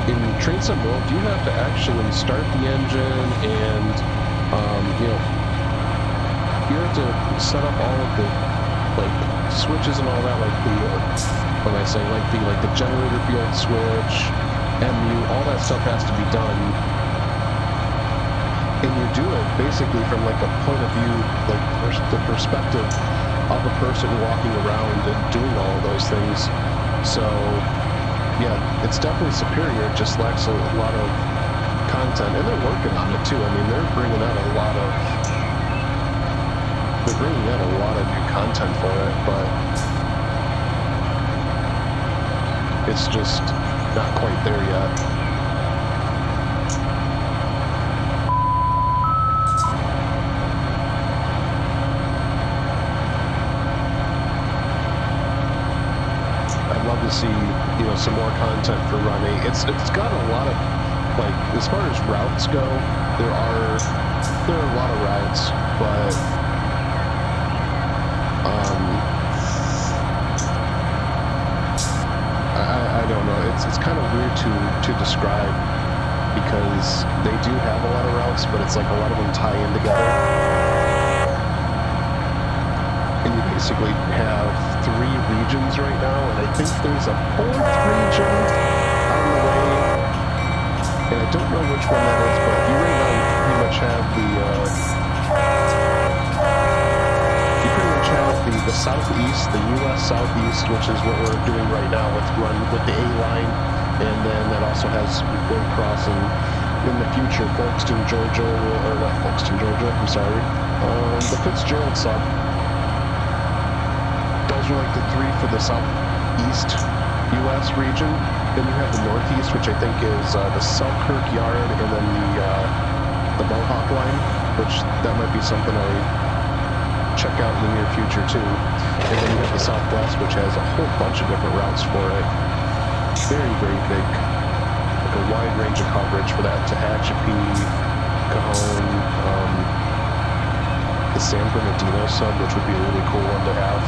S1: in Train Sim World, you have to actually start the engine, and you know, you have to set up all of the like switches and all that, like the when I say like the generator field switch, MU, all that stuff has to be done, and you do it basically from like a point of view, like the perspective of a person walking around and doing all of those things. So yeah, it's definitely superior. It just lacks a lot of content, and they're working on it too. I mean, they're bringing out a lot of new content for it, but it's just not quite there yet. I'd love to see, you know, some more content for Run 8. It's got a lot of, like, as far as routes go, there are a lot of routes, but I don't know. It's kind of weird to describe, because they do have a lot of routes, but it's like a lot of them tie in together. And you basically have 3 regions right now, and I think there's a 4th region on the way. And I don't know which one that is, but you right now pretty much have the southeast, the U.S. southeast, which is what we're doing right now with the A line, and then that also has road crossing in the future. Folkestone, Georgia, or not Folkestone, Georgia, I'm sorry, the Fitzgerald sub. Those are like the 3 for the southeast U.S. region. Then you have the northeast, which I think is the Selkirk Yard, and then the Mohawk line, which that might be something I check out in the near future too. And then you have the Southwest, which has a whole bunch of different routes for it. Very, very big, like a wide range of coverage for that Tehachapi, Cajon, the San Bernardino sub, which would be a really cool one to have.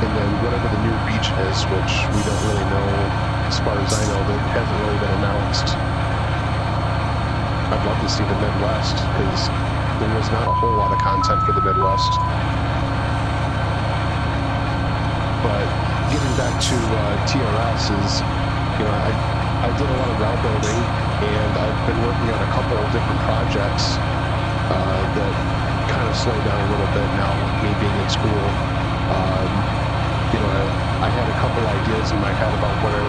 S1: And then whatever the new region is, which we don't really know, as far as I know, that hasn't really been announced. I'd love to see the Midwest, because there was not a whole lot of content for the Midwest. But getting back to TRS is, you know, I did a lot of route building, and I've been working on a couple of different projects that kind of slowed down a little bit now with me being in school. You know, I had a couple ideas in my head about where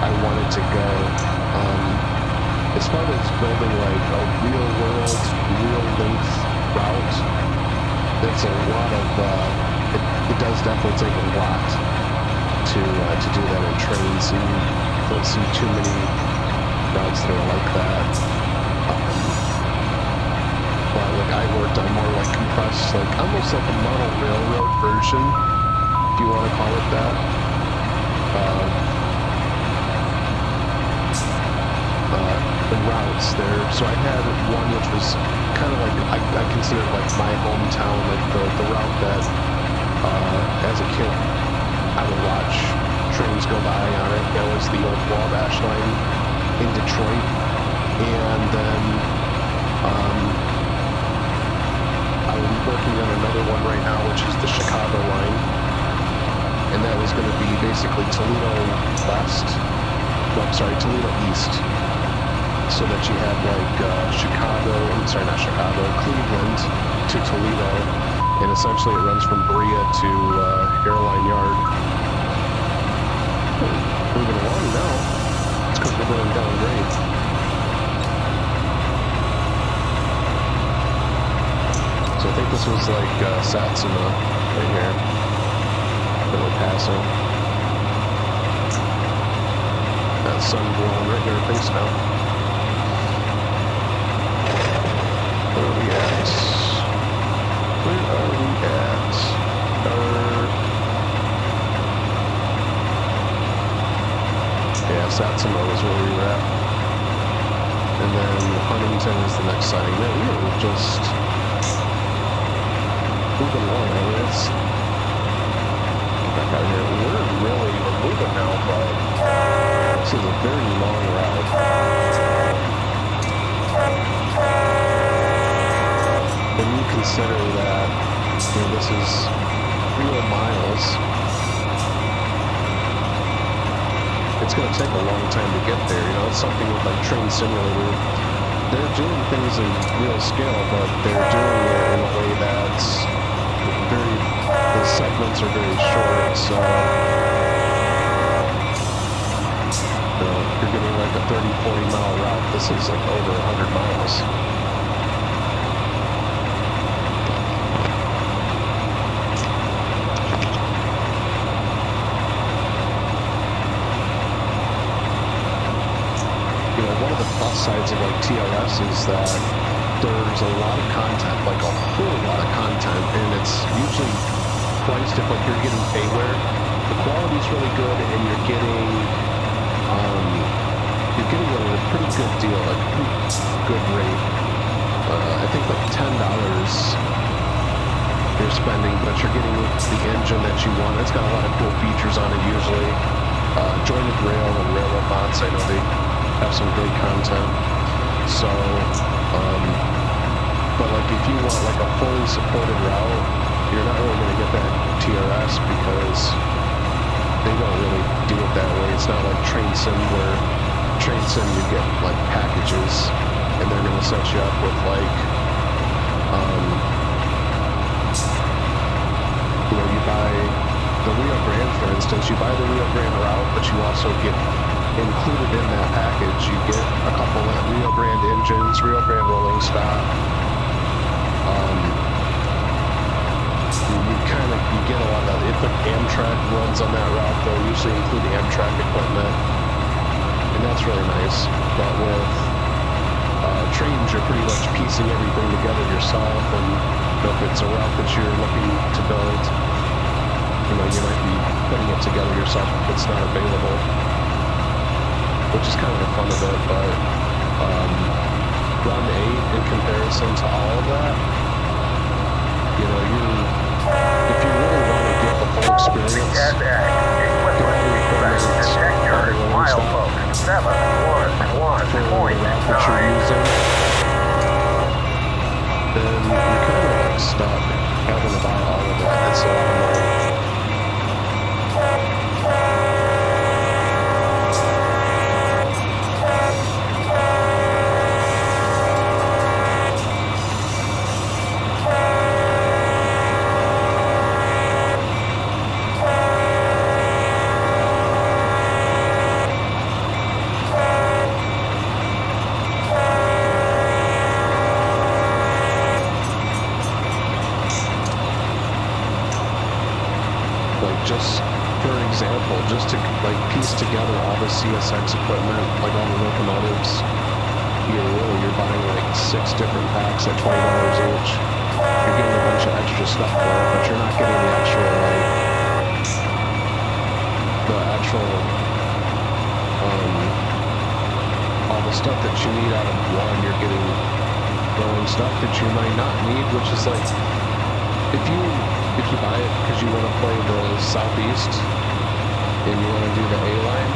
S1: I wanted to go. As far as building like a real world, real length route, it's a lot of, it does definitely take a lot to do that in trains, and you don't see too many routes that are like that. But like I worked on more like compressed, like almost like a model railroad version, if you want to call it that. The routes there. So I had one which was kind of like, I consider it like my hometown, like the route that as a kid I would watch trains go by on it. That was the old Wabash line in Detroit. And then I'm working on another one right now, which is the Chicago line. And that was going to be basically Toledo West, no, I'm sorry, Toledo East. So that you had like Cleveland to Toledo, and essentially it runs from Berea to Airline Yard. Moving along now, it's because we're going down grade. So I think this was like Satsuma right here that we're passing. That sun blowing right in our face now. Where are we at? Yeah, Satsuma is where we were at. And then Huntington is the next sighting. Man, we were just moving along. I mean, let's get back out of here. We're moving now, but this is a very long route. When you consider that, you know, this is real miles, it's going to take a long time to get there. You know, it's something with like Train Simulator. They're doing things in real scale, but they're doing it in a way that's the segments are very short, so you know, you're getting like a 30-40 mile route. This is like over 100 miles. Sides of like TRS is that there's a lot of content, like a whole lot of content, and it's usually priced if like you're getting payware. The quality's really good, and you're getting it at a pretty good deal, like pretty good rate. I think like $10 you're spending, but you're getting the engine that you want. It's got a lot of cool features on it usually. Jointed rail and railroad mods, I know they have some great content. So, but like if you want like a fully supported route, you're not really going to get that TRS because they don't really do it that way. It's not like Train Sim where Train Sim you get like packages and they're going to set you up with like, you know, you buy the Rio Grande, for instance, you buy the Rio Grande route, but you also get included in that package, you get a couple of Rio Grande engines, Rio Grande rolling stock. You get a lot of that. If the Amtrak runs on that route, they'll usually include the Amtrak equipment, and that's really nice. But with trains, you're pretty much piecing everything together yourself, and if it's a route that you're looking to build, you might be putting it together yourself if it's not available, which is kind of the fun of it. But Run 8, in comparison to all of that, if you really want to get the full experience,
S2: CSX, equipment defect detector, milepost 711.9.
S1: that you're using, then you're kind of like stuck having to buy all of that. It's a lot of money. Just for example, just to like piece together all the CSX equipment, like all the locomotives, you're buying like 6 different packs at $20 each. You're getting a bunch of extra stuff for it, but you're not getting the actual all the stuff that you need out of one. You're getting rolling stuff that you might not need, which is like, if you buy it because you want to play the Southeast and you want to do the A-line,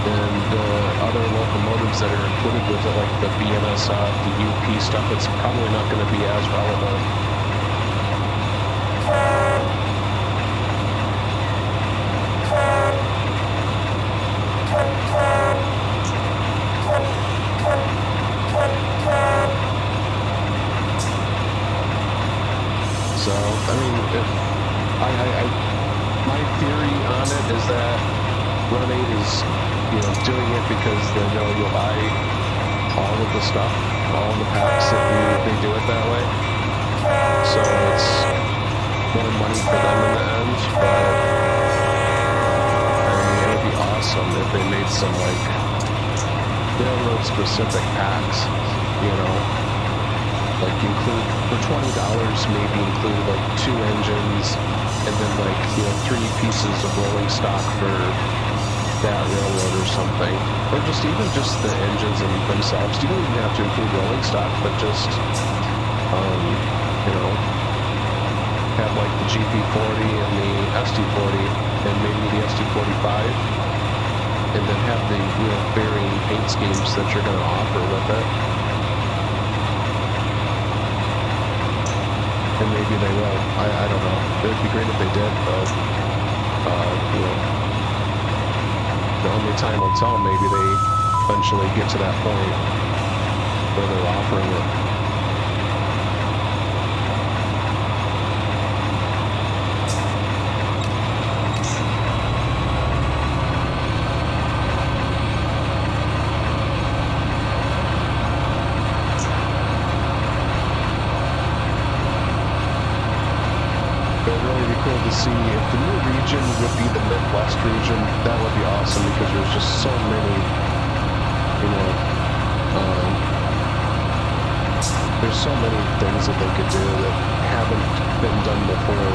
S1: then the other locomotives that are included with it, like the BNSF, the UP stuff, it's probably not going to be as relevant. So, I mean, my theory on it is that Run 8 is, doing it because they know you'll buy all of the stuff, all of the packs if they do it that way. So it's more money for them in the end, but I mean, it would be awesome if they made some, like, railroad-specific packs, like include, for $20, maybe include like 2 engines, and then like, 3 pieces of rolling stock for that railroad or something. Or even just the engines in themselves. You don't even have to include rolling stock, but just, have like the GP40 and the SD40, and maybe the SD45, and then have the, varying paint schemes that you're going to offer with it. And maybe they will. I don't know. It would be great if they did, but, only time will tell. Maybe they eventually get to that point where they're offering it. Cool to see if the new region would be the Midwest region. That would be awesome because there's just so many, there's so many things that they could do that haven't been done before.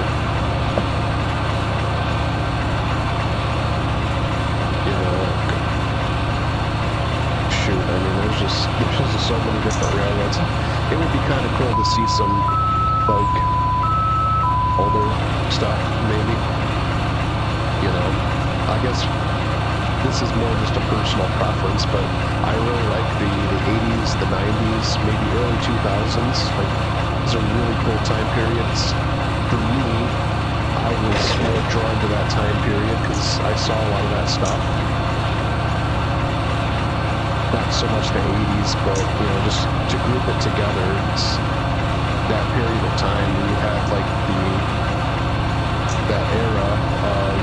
S1: Shoot, I mean, there's just so many different railroads. It would be kind of cool to see some, like, older stuff, maybe. I guess this is more just a personal preference, but I really like the 80s, the 90s, maybe early 2000s. Like, those are really cool time periods. For me, I was more drawn to that time period because I saw a lot of that stuff. Not so much the 80s, but, just to group it together, it's that period of time where you had, like, that era of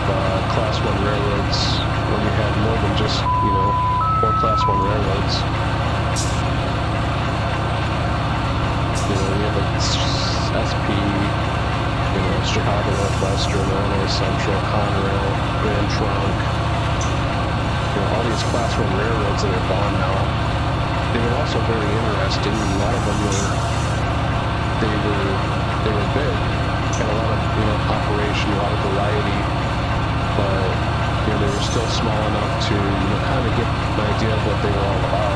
S1: Class 1 railroads, when you had more than just, 4 Class 1 railroads. You have like SP, Chicago Northwestern, Illinois Central, Conrail, Grand Trunk, all these Class 1 railroads that are gone now. they were also very interesting. A lot of them were big, had a lot of operation, a lot of variety, but they were still small enough to kind of get an idea of what they were all about.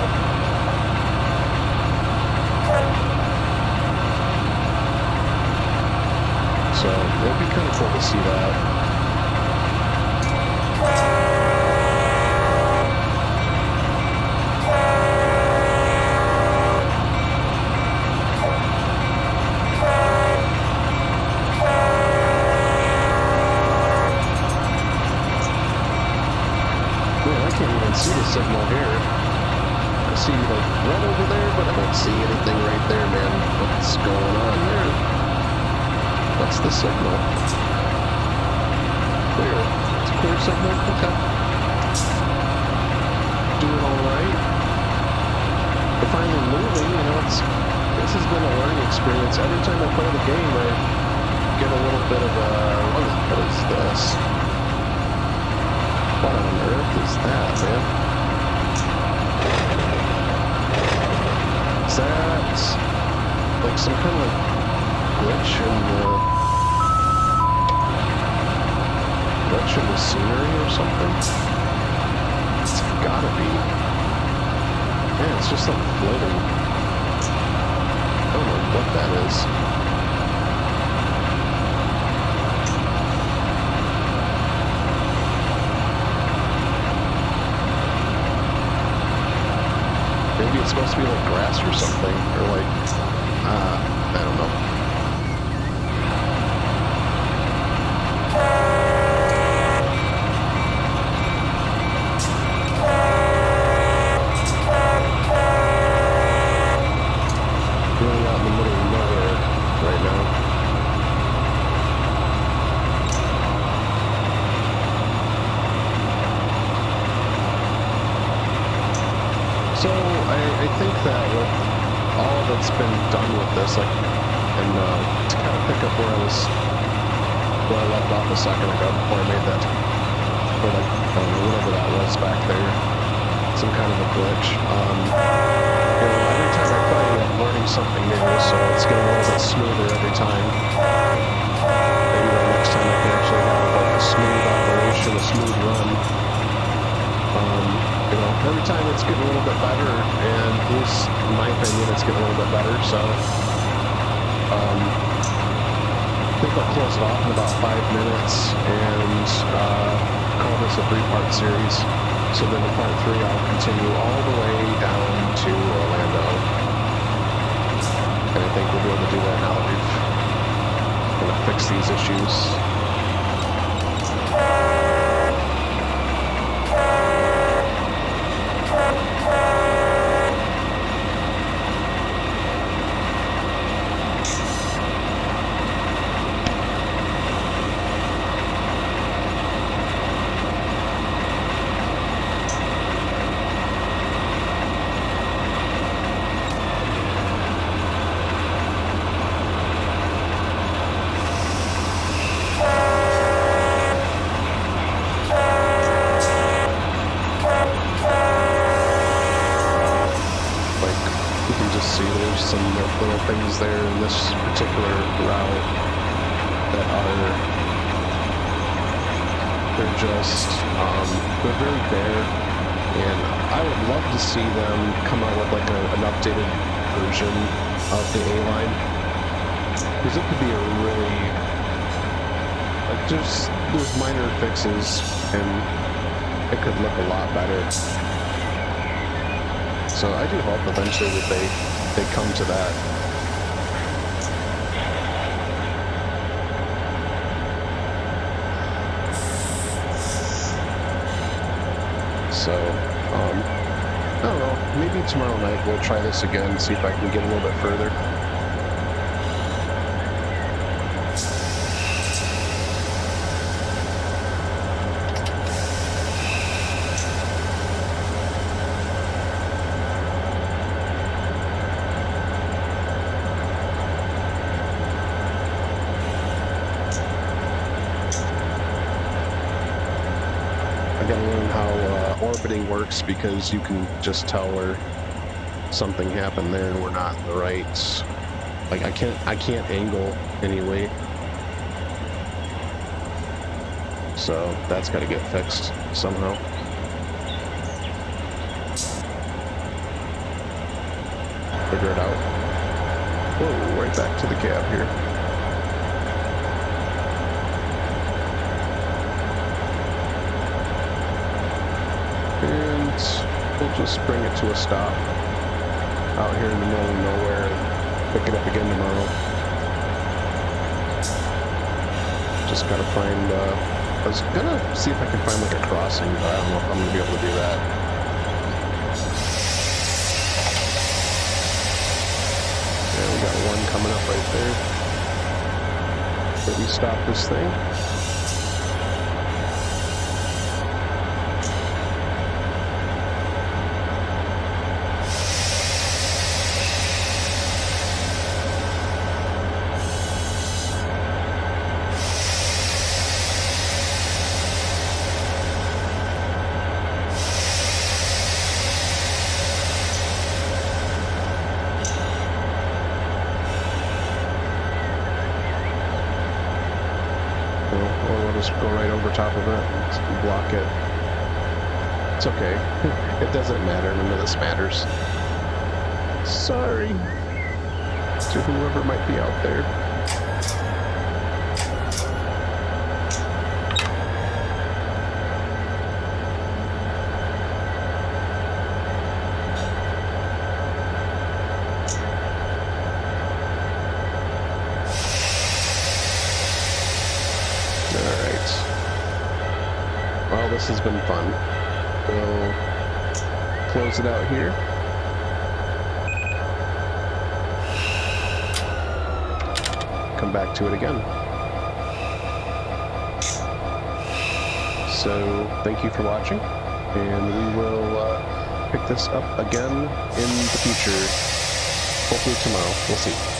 S1: So it'd be kind of cool to see that. See the signal here. I see like red over there, but I don't see anything right there, man. What's going on there? What's the signal? Clear. It's a clear signal. Okay. Doing all right. We're finally moving. This has been a learning experience. Every time I play the game, I get a little bit of a what is this? What on earth is that, man? Is that like some kind of glitch in the scenery or something? It's gotta be. Man, it's just like floating. I don't know what that is. Maybe it's supposed to be like grass or something, or like, I don't know. Really out in the middle of nowhere right now. So I think that with all that's been done with this, like, and to kind of pick up where I left off a second ago before I made that, or like, I don't know, whatever that was back there, some kind of a glitch. Every time I play, I'm learning something new, so it's getting a little bit smoother every time. Maybe the next time I can actually have like a smooth operation, a smooth run. Every time it's getting a little bit better, and at least in my opinion, it's getting a little bit better, so I think I'll close it off in about 5 minutes and call this a 3-part series. So then in part 3, I'll continue all the way down to Orlando. And I think we'll be able to do that now that we've kind of fixed these issues. Some little things there in this particular route that they're very bare, and I would love to see them come out with like an updated version of the A-line, because it could be a really, like, there's minor fixes and it could look a lot better. So I do hope eventually that they come to that. So, I don't know, maybe tomorrow night we'll try this again, see if I can get a little bit further. I gotta learn how orbiting works, because you can just tell where something happened there and we're not in the right, like I can't angle anyway. So that's got to get fixed somehow. Figure it out. Whoa, right back to the cab here. And we'll just bring it to a stop out here in the middle of nowhere and pick it up again tomorrow. Just gotta find, I was gonna see if I can find like a crossing, but I don't know if I'm gonna be able to do that. Yeah, we got one coming up right there. Did we stop this thing? Just go right over top of it and block it. It's okay. It doesn't matter. None of this matters. Sorry to whoever might be out there. Well, this has been fun. We'll close it out here. Come back to it again. So, thank you for watching, and we will pick this up again in the future. Hopefully tomorrow. We'll see.